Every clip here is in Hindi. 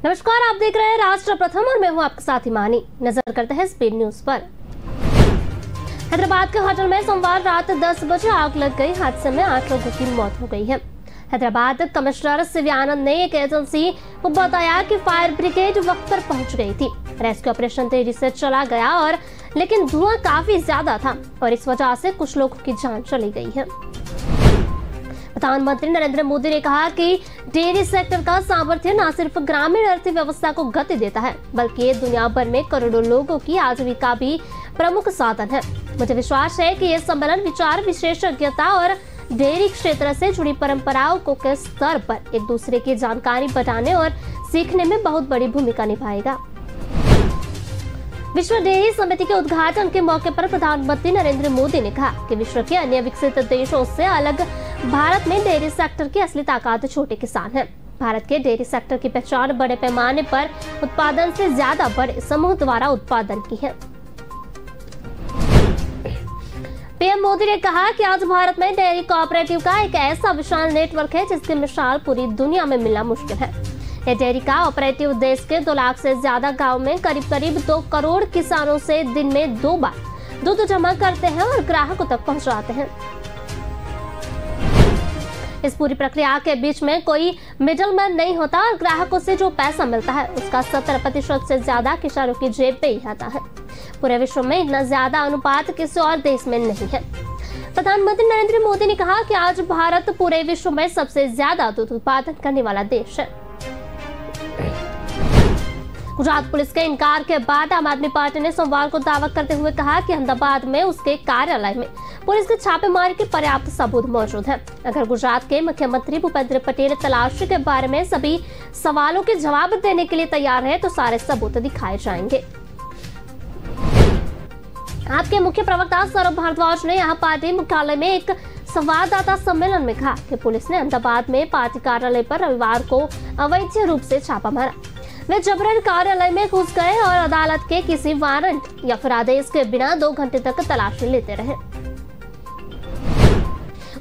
नमस्कार, आप देख रहे हैं राष्ट्र प्रथम और मैं हूं आपके साथ हिमानी। नजर करते हैं स्पीड न्यूज पर। हैदराबाद के होटल में सोमवार रात 10 बजे आग लग गई। हादसे में 8 लोगों की मौत हो गई है। हैदराबाद कमिश्नर शिवानंद ने एक एजेंसी को बताया कि फायर ब्रिगेड वक्त पर पहुंच गई थी। रेस्क्यू ऑपरेशन तेजी से चला गया और लेकिन धुआं काफी ज्यादा था और इस वजह से कुछ लोगों की जान चली गई है। प्रधानमंत्री नरेंद्र मोदी ने कहा कि डेयरी सेक्टर का सामर्थ्य न सिर्फ ग्रामीण अर्थव्यवस्था को गति देता है, बल्कि ये दुनिया भर में करोड़ों लोगों की आजीविका भी प्रमुख साधन है। मुझे विश्वास है कि ये सम्मेलन विचार, विशेषज्ञता और डेयरी क्षेत्र से जुड़ी परंपराओं को के स्तर पर एक दूसरे की जानकारी बढ़ाने और सीखने में बहुत बड़ी भूमिका निभाएगा। विश्व डेयरी समिति के उद्घाटन के मौके पर प्रधानमंत्री नरेंद्र मोदी ने कहा कि विश्व के अन्य विकसित देशों से अलग भारत में डेयरी सेक्टर की असली ताकत छोटे किसान हैं। भारत के डेयरी सेक्टर की पहचान बड़े पैमाने पर उत्पादन से ज्यादा बड़े समूह द्वारा उत्पादन की है। पीएम मोदी ने कहा कि आज भारत में डेयरी कोऑपरेटिव का एक ऐसा विशाल नेटवर्क है जिसकी मिसाल पूरी दुनिया में मिलना मुश्किल है। ये डेयरी का ऑपरेटिव देश के 2 लाख से ज्यादा गांव में करीब 2 करोड़ किसानों से दिन में 2 बार दूध जमा करते हैं और ग्राहकों तक पहुंचाते हैं। इस पूरी प्रक्रिया के बीच में कोई मिडलमैन नहीं होता और ग्राहकों से जो पैसा मिलता है उसका 70% से ज्यादा किसानों की जेब पे ही आता है। पूरे विश्व में इतना ज्यादा अनुपात किसी और देश में नहीं है। प्रधानमंत्री नरेंद्र मोदी ने कहा कि आज भारत पूरे विश्व में सबसे ज्यादा दूध उत्पादन करने वाला देश है। गुजरात पुलिस के इनकार के बाद आम आदमी पार्टी ने सोमवार को दावा करते हुए कहा कि अहमदाबाद में उसके कार्यालय में पुलिस के छापेमारी के पर्याप्त सबूत मौजूद है। अगर गुजरात के मुख्यमंत्री भूपेंद्र पटेल तलाशी के बारे में सभी सवालों के जवाब देने के लिए तैयार है तो सारे सबूत दिखाए जाएंगे। आपके मुख्य प्रवक्ता सौरभ भारद्वाज ने यहाँ पार्टी मुख्यालय में एक संवाददाता सम्मेलन में कहा कि पुलिस ने अहमदाबाद में पार्टी कार्यालय पर रविवार को अवैध रूप से छापा मारा। वे जबरन कार्यालय में घुस गए और अदालत के किसी वारंट या फिर आदेश के बिना 2 घंटे तक तलाशी लेते रहे।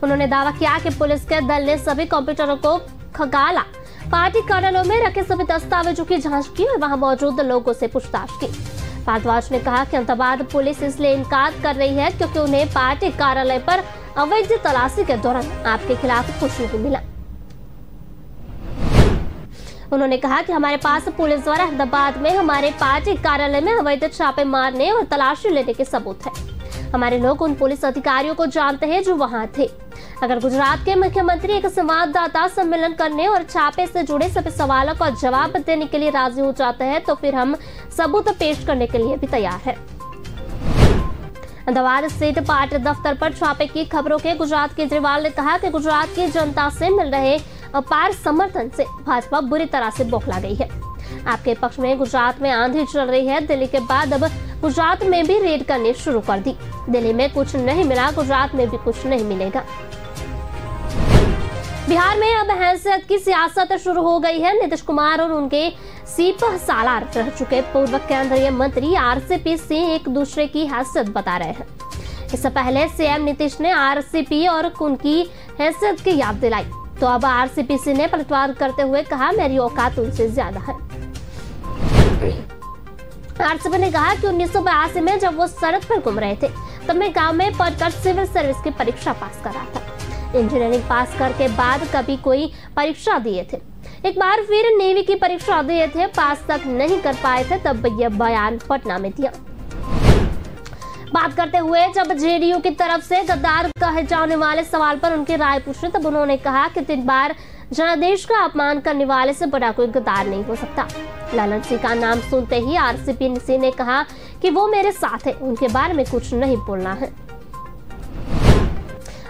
उन्होंने दावा किया कि पुलिस के दल ने सभी कंप्यूटरों को खंगाला, पार्टी कार्यालयों में रखे सभी दस्तावेजों की जांच की और वहां मौजूद लोगों से पूछताछ की। भारद्वाज ने कहा कि अहमदाबाद पुलिस इसलिए इनकार कर रही है क्योंकि उन्हें पार्टी कार्यालय पर अवैध तलाशी के दौरान आपके खिलाफ कुछ नहीं मिला। उन्होंने कहा कि हमारे पास पुलिस द्वारा अहमदाबाद में हमारे पार्टी कार्यालय में अवैध छापे मारने और तलाशी लेने के सबूत है। हमारे लोग उन पुलिस अधिकारियों को जानते हैं जो वहां थे। अगर गुजरात के मुख्यमंत्री एक संवाददाता सम्मेलन करने और छापे से जुड़े सभी सवालों का जवाब देने के लिए राजी हो जाते हैं तो फिर हम सबूत पेश करने के लिए भी तैयार है। अहमदाबाद स्थित पार्टी दफ्तर पर छापे की खबरों के गुजरात केजरीवाल ने कहा कि गुजरात की जनता से मिल रहे अपार समर्थन से भाजपा बुरी तरह से बौखला गई है। आपके पक्ष में गुजरात में आंधी चल रही है। दिल्ली के बाद अब गुजरात में भी रेड करनी शुरू कर दी। दिल्ली में कुछ नहीं मिला, गुजरात में भी कुछ नहीं मिलेगा। बिहार में अब हैसियत की सियासत शुरू हो गई है। नीतीश कुमार और उनके सिपह सालार रह चुके पूर्व केंद्रीय मंत्री आरसीपी सिंह एक दूसरे की हैसियत बता रहे हैं। इससे पहले सीएम नीतीश ने आरसीपी और उनकी हैसियत की याद दिलाई तो अब आरसीपी सिंह ने पलटवार करते हुए कहा, मेरी औकात उनसे ज्यादा है। आरसीपी ने कहा कि 1982 में जब वो सड़क पर घूम रहे थे तब मैं गांव में पढ़कर सिविल सर्विस की परीक्षा पास कर रहा था। इंजीनियरिंग पास करके बाद कभी कोई परीक्षा दिए थे, एक बार फिर नेवी की परीक्षा दिए थे, पास तक नहीं कर पाए थे, तब यह बयान पटना में दिया। बात करते हुए जब जेडीयू की तरफ से गद्दार कहे जाने वाले सवाल पर उनकी राय पूछी तब उन्होंने कहा कि 3 बार जनादेश का अपमान करने वाले से बड़ा कोई गद्दार नहीं हो सकता। लालन सिंह का नाम सुनते ही आरसीपी सिंह ने कहा कि वो मेरे साथ है, उनके बारे में कुछ नहीं बोलना है।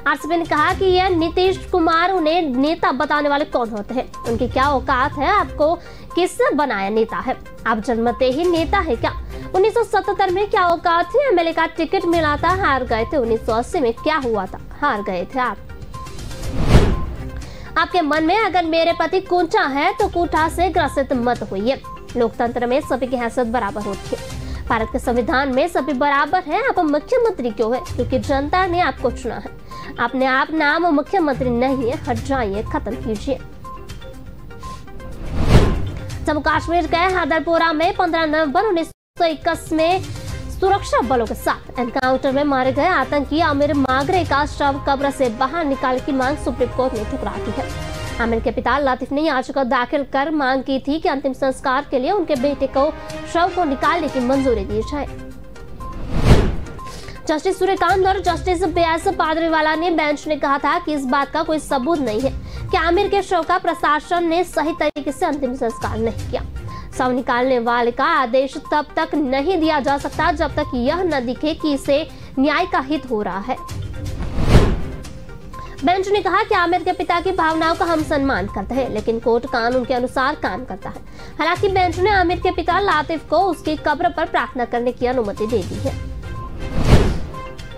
आरसीपी ने कहा कि यह नीतीश कुमार उन्हें नेता बताने वाले कौन होते हैं, उनकी क्या औकात है, आपको किससे बनाया नेता है, आप जन्मते ही नेता है क्या? 1977 में क्या औकात थी, एमएलए का टिकट मिला था, हार गए थे। 1980 में क्या हुआ था, हार गए थे आप। आपके मन में अगर मेरे प्रति कुंठा है तो कुंठा से ग्रसित मत होइए। लोकतंत्र में सभी की हैसियत बराबर होती है। भारत के संविधान में सभी बराबर हैं। आप मुख्यमंत्री क्यों है? क्योंकि जनता ने आपको चुना है। अपने आप नाम मुख्यमंत्री नहीं है, हट जाइए, खत्म कीजिए। जम्मू कश्मीर के हैदरपोरा में 15 नवंबर 1921 में सुरक्षा बलों के साथ एनकाउंटर में मारे गए आतंकी आमिर मागरे का शव कब्र से बाहर निकालने की मांग सुप्रीम कोर्ट ने ठुकरा दी है। आमिर के पिता लतीफ ने याचिका दाखिल कर मांग की थी कि अंतिम संस्कार के लिए उनके बेटे को शव को निकालने की मंजूरी दी जाए। जस्टिस सूर्यकांत और जस्टिस बीएस पादरीवाला ने बेंच ने कहा था कि इस बात का कोई सबूत नहीं है कि आमिर के शव का प्रशासन ने सही तरीके से अंतिम संस्कार नहीं किया। शव निकालने वाले का आदेश तब तक नहीं दिया जा सकता जब तक यह न दिखे कि इसे न्याय का हित हो रहा है। बेंच ने कहा कि आमिर के पिता की भावनाओं का हम सम्मान करते हैं, लेकिन कोर्ट कानून के अनुसार काम करता है। हालांकि बेंच ने आमिर के पिता लातिफ को उसकी कब्र पर प्रार्थना करने की अनुमति दे दी है।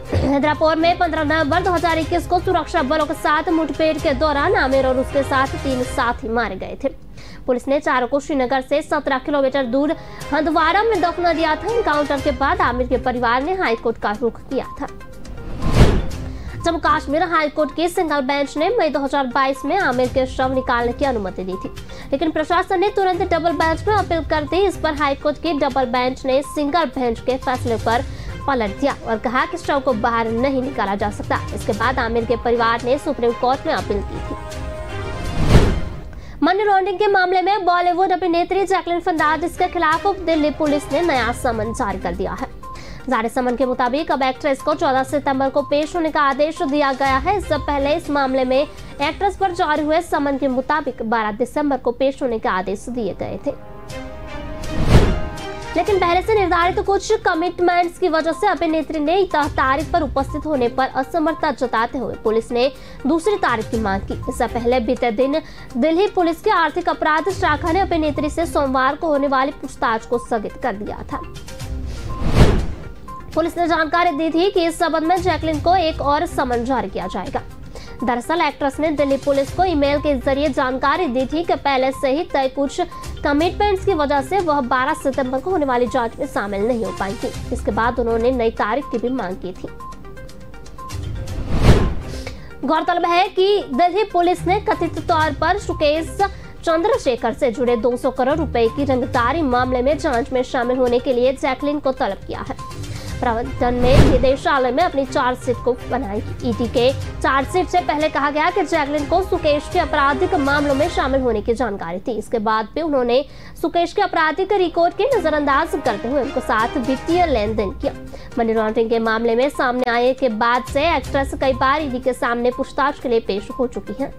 हैदरापुर में 15 नवंबर 2021 को सुरक्षा बलों के साथ मुठभेड़ के दौरान आमिर और उसके साथ 3 साथी मारे गए थे। पुलिस ने चारों को श्रीनगर से 17 किलोमीटर दूर हंदवाड़ा में दफना दिया था। एनकाउंटर के बाद आमिर के परिवार ने हाईकोर्ट का रुख किया था। जम्मू कश्मीर हाईकोर्ट की सिंगल बेंच ने मई 2022 में आमिर के शव निकालने की अनुमति दी थी, लेकिन प्रशासन ने तुरंत डबल बेंच में अपील कर दी। इस पर हाईकोर्ट की डबल बेंच ने सिंगल बेंच के फैसले पर पलट दिया और कहा कि शव को बाहर नहीं निकाला जा सकता। इसके बाद आमिर के परिवार ने सुप्रीम कोर्ट में अपील की थी। मनी लॉन्ड्रिंग के मामले में बॉलीवुड अभिनेत्री जैकलिन फर्नांडिस के खिलाफ दिल्ली पुलिस ने नया समन जारी कर दिया है। जारी समन के मुताबिक अब एक्ट्रेस को 14 सितंबर को पेश होने का आदेश दिया गया है। इससे पहले इस मामले में एक्ट्रेस पर जारी हुए समन के मुताबिक 12 दिसंबर को पेश होने के आदेश दिए गए थे, लेकिन पहले से निर्धारित कुछ कमिटमेंट्स की वजह से अभिनेत्री ने तारीख पर उपस्थित होने पर असमर्थता जताते हुए पुलिस ने दूसरी तारीख की मांग की। इससे पहले बीते दिन दिल्ली पुलिस की आर्थिक अपराध शाखा ने अभिनेत्री से सोमवार को होने वाली पूछताछ को स्थगित कर दिया था। पुलिस ने जानकारी दी थी कि इस संबंध में जैकलिन को एक और समन जारी किया जाएगा। दरअसल एक्ट्रेस ने दिल्ली पुलिस को ईमेल के जरिए जानकारी दी थी कि पहले से ही तय कुछ कमिटमेंट्स की वजह से वह 12 सितंबर को होने वाली जांच में शामिल नहीं हो पाई थी। इसके बाद उन्होंने नई तारीख की भी मांग की थी। गौरतलब है कि दिल्ली पुलिस ने कथित तौर पर सुकेश चंद्रशेखर से जुड़े 200 करोड़ रुपए की रंगदारी मामले में जांच में शामिल होने के लिए जैकलिन को तलब किया है। प्रवर्तन में निदेशालय में अपनी चार्जशीट को बनाई। ईडी के चार्जशीट से पहले कहा गया कि जैकलिन को सुकेश के आपराधिक मामलों में शामिल होने की जानकारी थी। इसके बाद भी उन्होंने सुकेश के आपराधिक रिकॉर्ड के नजरअंदाज करते हुए उनके साथ वित्तीय लेन देन किया। मनी लॉन्ड्रिंग के मामले में सामने आने के बाद से एक्ट्रेस कई बार ईडी के सामने पूछताछ के लिए पेश हो चुकी है।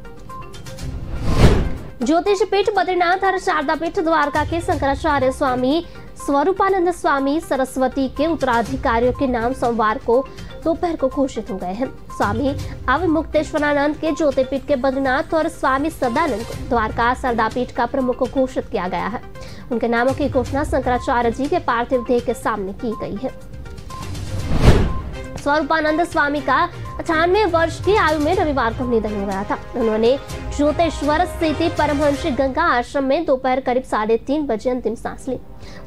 ज्योतिष पीठ बद्रीनाथ और शारदा पीठ द्वारका के शंकराचार्य स्वामी स्वरूपानंद स्वामी सरस्वती के उत्तराधिकारियों के नाम सोमवार को दोपहर को घोषित हो गए हैं। स्वामी अवमुक्तेश्वरानंद के ज्योतिपीठ के बद्रीनाथ और स्वामी सदानंद को द्वारका शारदा पीठ का प्रमुख घोषित किया गया है। उनके नामों की घोषणा शंकराचार्य जी के पार्थिव देह के सामने की गई है। स्वरूपानंद स्वामी का 98 वर्ष की आयु में रविवार को निधन हो गया था। उन्होंने ज्योतेश्वर स्थित परमहंस गंगा आश्रम में दोपहर करीब 3:30 बजे अंतिम सांस ली।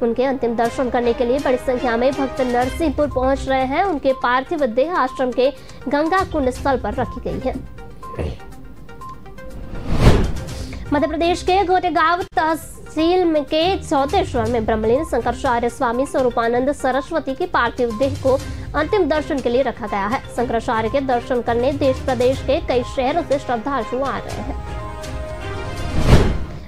उनके अंतिम दर्शन करने के लिए बड़ी संख्या में भक्त नरसिंहपुर पहुंच रहे हैं। उनके पार्थिव देह आश्रम के गंगा कुंड स्थल पर रखी गई है। मध्य प्रदेश के गोटेगांव तहसील के चौतेश्वर में ब्रह्मलीन शंकराचार्य स्वामी स्वरूपानंद सरस्वती की पार्थिव देह को अंतिम दर्शन के लिए रखा गया है। शंकराचार्य के दर्शन करने देश प्रदेश के कई शहरों से श्रद्धालु आ रहे हैं।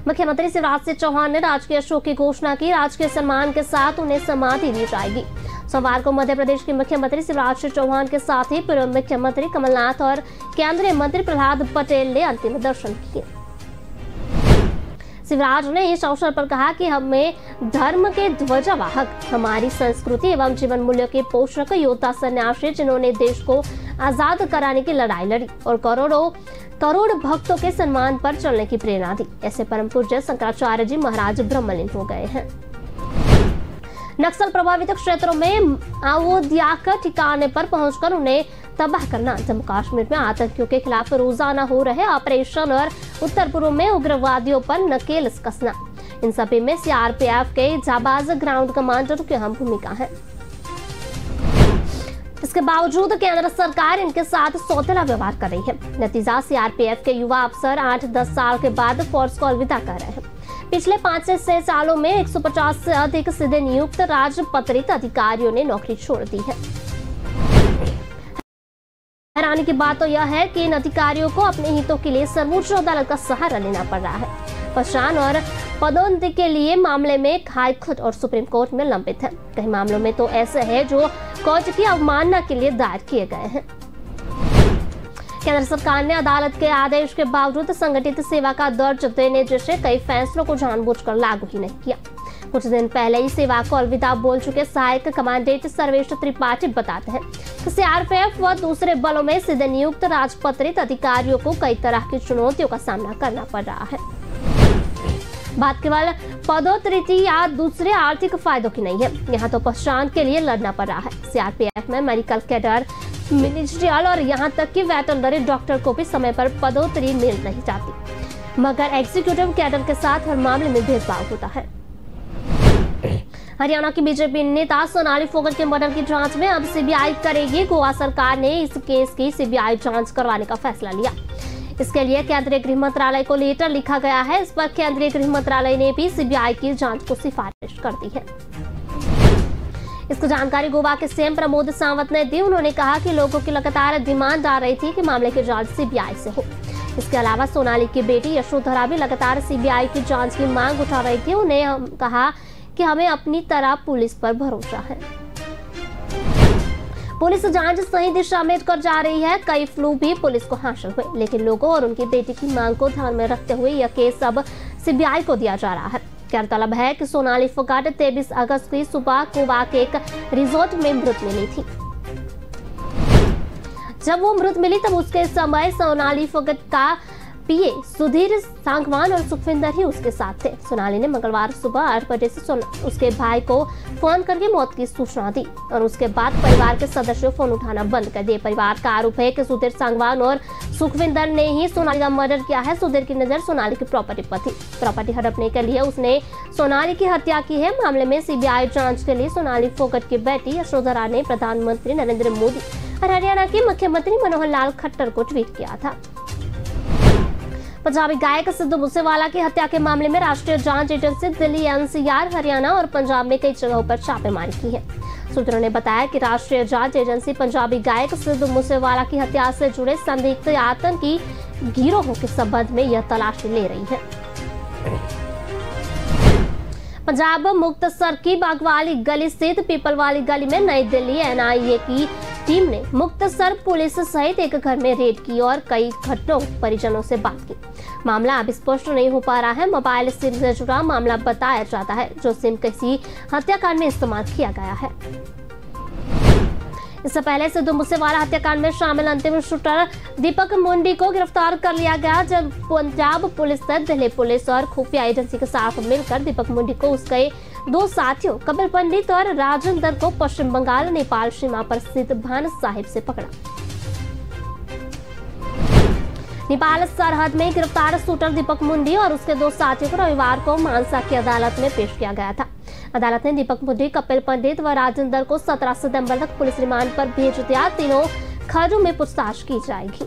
मुख्यमंत्री शिवराज सिंह चौहान ने राजकीय शोक की घोषणा की। राजकीय सम्मान के साथ उन्हें समाधि दी जाएगी। सोमवार को मध्य प्रदेश के मुख्यमंत्री शिवराज सिंह चौहान के साथ ही पूर्व मुख्यमंत्री कमलनाथ और केंद्रीय मंत्री प्रहलाद पटेल ने अंतिम दर्शन किए। शिवराज ने इस अवसर पर कहा कि हमें धर्म के ध्वजवाहक, हमारी संस्कृति एवं जीवन मूल्यों के पोषक योद्धा सन्यासी जिन्होंने देश को आजाद कराने की लड़ाई लड़ी और करोड़ भक्तों के सम्मान पर चलने की प्रेरणा दी, ऐसे परम पूज्य शंकराचार्य जी महाराज ब्रह्मलीन हो गए हैं। नक्सल प्रभावित क्षेत्रों में अवोध्याक ठिकाने पर पहुंचकर उन्हें तबाह करना, जम्मू कश्मीर में आतंकियों के खिलाफ रोजाना हो रहे ऑपरेशन और उत्तर पूर्व में उग्रवादियों पर नकेल कसना, इन सभी में सीआरपीएफ के जाबाज ग्राउंड कमांडर की अहम भूमिका है। इसके बावजूद केंद्र सरकार इनके साथ सौतेला व्यवहार कर रही है। नतीजा सीआरपीएफ के युवा अफसर 8-10 साल के बाद फोर्स को अलविदा कर रहे हैं। पिछले 5 से 6 सालों में 150 से अधिक सीधे नियुक्त राजपत्रित अधिकारियों ने नौकरी छोड़ दी है। हैरानी की बात तो यह है कि इन अधिकारियों को अपने हितों के लिए सर्वोच्च अदालत का सहारा लेना पड़ रहा है। पहचान और पदोन्नति के लिए मामले में हाई कोर्ट और सुप्रीम कोर्ट में लंबित है। कई मामलों में तो ऐसे हैं जो कोर्ट की अवमानना के लिए दायर किए गए हैं। केंद्र सरकार ने अदालत के आदेश के बावजूद संगठित सेवा का दर्ज देने जैसे कई फैसलों को जानबूझकर लागू ही नहीं किया। कुछ दिन पहले ही सेवा को अलविदा बोल चुके सहायक कमांडेंट सर्वेश त्रिपाठी बताते हैं कि सीआरपीएफ व दूसरे बलों में सीधे नियुक्त राजपत्रित अधिकारियों को कई तरह की चुनौतियों का सामना करना पड़ रहा है। बात केवल पदोन्नति या दूसरे आर्थिक फायदों की नहीं है, यहाँ तो पहचान के लिए लड़ना पड़ रहा है। सीआरपीएफ में मेडिकल कैडर, मिनिस्ट्रियल और यहाँ तक कि वेटरनरी डॉक्टर को भी समय पर पदोन्नति मिल नहीं जाती, मगर एग्जीक्यूटिव कैडर के साथ हर मामले में भेदभाव होता है। हरियाणा की बीजेपी नेता सोनाली फोगाट के मर्डर की जांच में अब सीबीआई करेगी। गोवा सरकार ने इस केस की सीबीआई जांच करवाने का फैसला लिया। इसके लिए केंद्रीय गृह मंत्रालय को लेटर लिखा गया है। इस पर केंद्रीय गृह मंत्रालय ने भी सीबीआई की जांच को सिफारिश कर दी है। इसकी जानकारी गोवा के सीएम प्रमोद सावंत ने दी। उन्होंने कहा कि लोगों की लगातार डिमांड आ रही थी कि मामले की जांच सीबीआई से हो। इसके अलावा सोनाली की बेटी यशोधरा भी लगातार सीबीआई की जांच की मांग उठा रही थी। उन्हें कहा कि हमें अपनी तरह पुलिस पर भरोसा है। पुलिस जांच सही दिशा में कर जा रही है। कई फ्लू भी पुलिस को हासिल हुए, लेकिन लोगों और उनकी बेटी की मांग को ध्यान में रखते हुए यह केस अब सीबीआई को दिया जा रहा है। गौरतलब है कि सोनाली फोगाट 23 अगस्त की सुबह गोवा के एक रिजॉर्ट में मृत मिली थी। जब वो मृत मिली तब उसके समय सोनाली फोगाट का पीए सुधीर सांगवान और सुखविंदर ही उसके साथ थे। सोनाली ने मंगलवार सुबह 8 बजे से उसके भाई को फोन करके मौत की सूचना दी और उसके बाद परिवार के सदस्यों फोन उठाना बंद कर दिए। परिवार का आरोप है कि सुधीर सांगवान और सुखविंदर ने ही सोनाली का मर्डर किया है। सुधीर की नजर सोनाली की प्रॉपर्टी पर थी। प्रॉपर्टी हड़पने के लिए उसने सोनाली की हत्या की है। मामले में सीबीआई जांच के लिए सोनाली फोगाट की बेटी यशोधरा ने प्रधानमंत्री नरेंद्र मोदी और हरियाणा के मुख्यमंत्री मनोहर लाल खट्टर को ट्वीट किया था। पंजाबी गायक सिद्धू मूसेवाला की हत्या के मामले में राष्ट्रीय जांच एजेंसी दिल्ली, एनसीआर, हरियाणा और पंजाब में कई जगहों पर छापेमारी की है। सूत्रों ने बताया कि राष्ट्रीय जांच एजेंसी पंजाबी गायक सिद्धू मूसेवाला की हत्या से जुड़े संदिग्ध आतंकी गिरोहों के संबंध में यह तलाशी ले रही है। पंजाब मुक्तसर की बागवाली गली स्थित पीपलवाली गली में नई दिल्ली एनआईए की टीम ने मुक्तसर पुलिस सहित एक घर में रेड की और कई घटनाओं परिजनों से बात की। मामला अब स्पष्ट नहीं हो पा रहा है। मोबाइल सिम से जुड़ा मामला बताया जाता है, जो सिम किसी हत्याकांड में इस्तेमाल किया गया है। इससे पहले सिद्धू मूसेवाला हत्याकांड में शामिल अंतिम शूटर दीपक मुंडी को गिरफ्तार कर लिया गया, जब पंजाब पुलिस ने दिल्ली पुलिस और खुफिया एजेंसी के साथ मिलकर दीपक मुंडी को उसके 2 साथियों कपिल पंडित और राजेंद्र को पश्चिम बंगाल नेपाल सीमा पर स्थित भान साहिब से पकड़ा। नेपाल सरहद में गिरफ्तार शूटर दीपक मुंडी और उसके 2 साथियों को रविवार को मानसा की अदालत में पेश किया गया था। अदालत ने दीपक मुंडी, कपिल पंडित व राजेंद्र को 17 सितंबर तक पुलिस रिमांड पर भेज दिया। तीनों खर्जों में पूछताछ की जाएगी।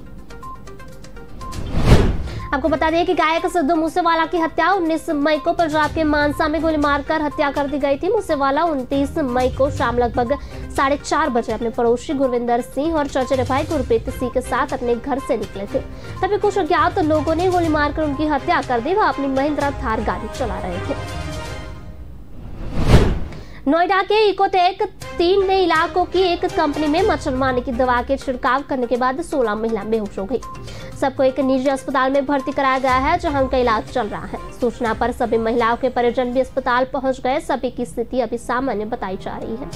आपको बता दें कि गायक सिद्धू मूसेवाला की हत्या 19 मई को पंजाब के मानसा में गोली मारकर हत्या कर दी गई थी। मूसेवाला 29 मई को शाम लगभग 4:30 बजे अपने पड़ोसी गुरविंदर सिंह और चचेरे भाई गुरप्रीत सिंह के साथ अपने घर से निकले थे। तभी कुछ अज्ञात लोगों ने गोली मारकर उनकी हत्या कर दी। वह अपनी महिंद्रा थार गाड़ी चला रहे थे। नोएडा के इकोटेक 3 ने इलाकों की एक कंपनी में मच्छर मारने की दवा के छिड़काव करने के बाद 16 महिला बेहोश हो गई। सबको एक निजी अस्पताल में भर्ती कराया गया है, जहां उनका इलाज चल रहा है। सूचना पर सभी महिलाओं के परिजन भी अस्पताल पहुंच गए। सभी की स्थिति अभी सामान्य बताई जा रही है।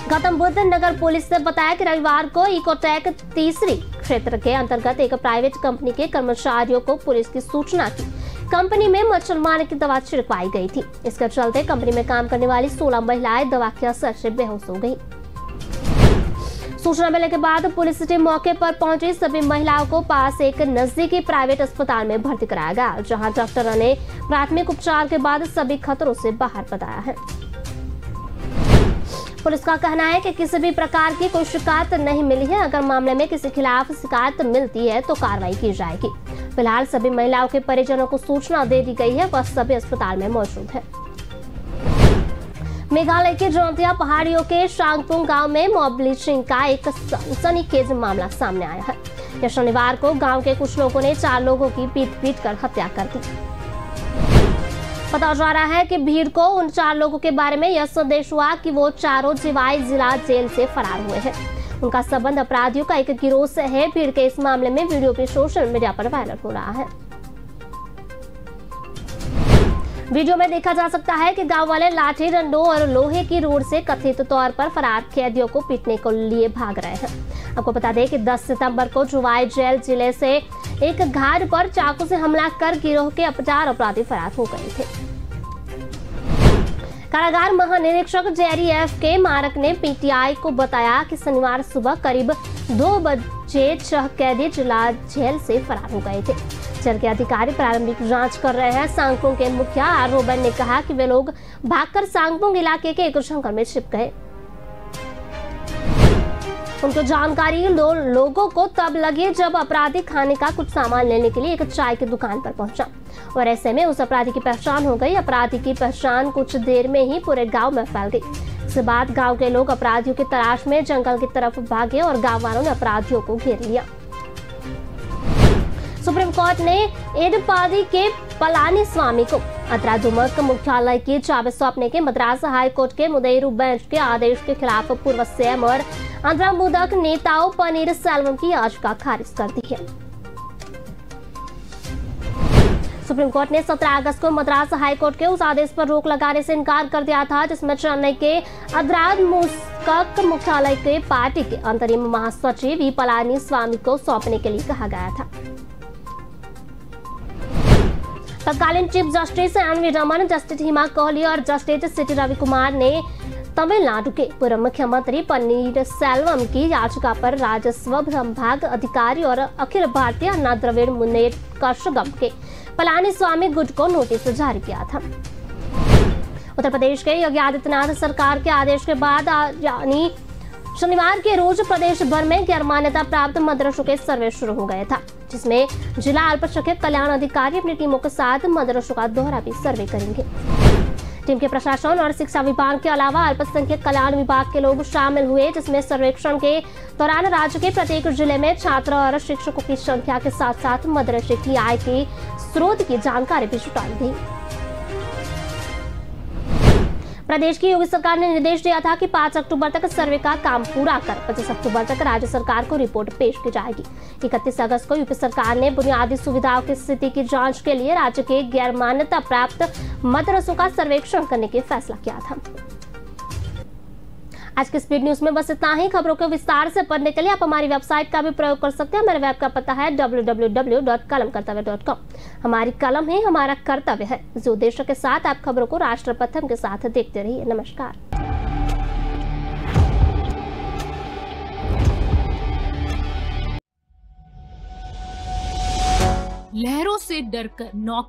गौतम बुद्ध नगर पुलिस ने बताया कि रविवार को इकोटेक तीसरी क्षेत्र के अंतर्गत एक प्राइवेट कंपनी के कर्मचारियों को पुलिस की सूचना थी। कंपनी में मच्छर मारने की दवा छिड़कवाई गई थी। इसके चलते कंपनी में काम करने वाली 16 महिलाएं दवा के असर से बेहोश हो गई। सूचना मिलने के बाद पुलिस टीम मौके पर पहुंची। सभी महिलाओं को पास एक नजदीकी प्राइवेट अस्पताल में भर्ती कराया गया, जहां डॉक्टरों ने प्राथमिक उपचार के बाद सभी खतरों से बाहर बताया है। पुलिस का कहना है कि किसी भी प्रकार की कोई शिकायत नहीं मिली है। अगर मामले में किसी खिलाफ शिकायत मिलती है तो कार्रवाई की जाएगी। फिलहाल सभी महिलाओं के परिजनों को सूचना दे दी गई है, वह सभी अस्पताल में मौजूद है। मेघालय के जोंतिया पहाड़ियों के शांगपुंग गांव में मॉब ब्लीचिंग का एक सनसनीखेज मामला सामने आया है। यह शनिवार को गांव के कुछ लोगों ने 4 लोगों की पीट कर हत्या कर दी। पता जा रहा है कि भीड़ को उन 4 लोगों के बारे में यह संदेश हुआ कि वो चारों जिवाई जिला जेल से फरार हुए हैं। उनका संबंध अपराधियों का एक गिरोह से है। भीड़ के इस मामले में वीडियो भी सोशल मीडिया पर वायरल हो रहा है। वीडियो में देखा जा सकता है कि गांव वाले लाठी डंडों और लोहे की रोड से कथित तौर पर फरार कैदियों को पीटने के लिए भाग रहे हैं। आपको बता दें कि 10 सितंबर को जुवाई जेल जिले से एक घाट पर चाकू से हमला कर गिरोह के 4 अपराधी फरार हो गए थे। कारागार महानिरीक्षक जेरी एफ के मारक ने पीटीआई को बताया कि शनिवार सुबह करीब 2 बजे 6 कैदी जिला जेल से फरार हो गए थे। जेल के अधिकारी प्रारंभिक जांच कर रहे हैं। सांगपुंग के मुखिया आरोबन ने कहा कि वे लोग भागकर सांगपुंग इलाके के एक जंगल में छिप गए। उनको जानकारी लोगों को तब लगी जब अपराधी खाने का कुछ सामान लेने के लिए एक चाय की दुकान पर पहुंचा और ऐसे में उस अपराधी की पहचान हो गई। अपराधी की पहचान कुछ देर में ही पूरे गांव में फैल गई। इसके बाद गांव के लोग अपराधियों की तलाश में जंगल की तरफ भागे और गांव वालों ने अपराधियों को घेर लिया। सुप्रीम कोर्ट ने एडपादी के पलानी स्वामी को अद्रादुमक मुख्यालय की चाबी सौंपने के मद्रास हाई कोर्ट के मुदेरू बेंच के आदेश के खिलाफ पूर्व सीएम और आंध्र नेताओं पनीर सेल्वम की याचिका खारिज कर दी है। सुप्रीम कोर्ट ने 17 अगस्त को मद्रास हाई कोर्ट के उस आदेश पर रोक लगाने से इनकार कर दिया था जिसमें चेन्नई के अद्रादमुस्कक मुख्यालय के पार्टी के अंतरिम महासचिव ई पलानी स्वामी को सौंपने के लिए कहा गया था। तत्कालीन chief justice N V. Raman, justice Hima Kohli और जस्टिस सी.टी. रवि कुमार ने तमिलनाडु के पूर्व मुख्यमंत्री पन्नीर सेल्वम की याचिका पर राजस्व संभाग अधिकारी और अखिल भारतीय अन्ना द्रविड़ मुन्नेट्र कषगम के पलानी स्वामी गुट को नोटिस जारी किया था। उत्तर प्रदेश के योगी आदित्यनाथ सरकार के आदेश के बाद यानी शनिवार के रोज प्रदेश भर में गैर मान्यता प्राप्त मदरसों के सर्वे शुरू हो गया था, जिसमें जिला अल्पसंख्यक कल्याण अधिकारी अपनी टीमों के साथ मदरसों का दोहरा भी सर्वे करेंगे। टीम के प्रशासन और शिक्षा विभाग के अलावा अल्पसंख्यक कल्याण विभाग के लोग शामिल हुए, जिसमें सर्वेक्षण के दौरान राज्य के प्रत्येक जिले में छात्र और शिक्षकों की संख्या के साथ साथ मदरसे की आय के स्रोत की जानकारी भी जुटाई गई। प्रदेश की योगी सरकार ने निर्देश दिया था कि 5 अक्टूबर तक सर्वे का काम पूरा कर 25 अक्टूबर तक राज्य सरकार को रिपोर्ट पेश की जाएगी। 31 अगस्त को यूपी सरकार ने बुनियादी सुविधाओं की स्थिति की जांच के लिए राज्य के गैर मान्यता प्राप्त मदरसों का सर्वेक्षण करने का फैसला किया था। आज के स्पीड न्यूज में बस इतना ही। खबरों को विस्तार से पढ़ने के लिए आप हमारी वेबसाइट का भी प्रयोग कर सकते हैं। हमारे वेब का पता है www.kalamkartavya.com। हमारी कलम है हमारा कर्तव्य है, इस उद्देश्य के साथ आप खबरों को राष्ट्र प्रथम के साथ देखते रहिए। नमस्कार। लहरों से डरकर नौका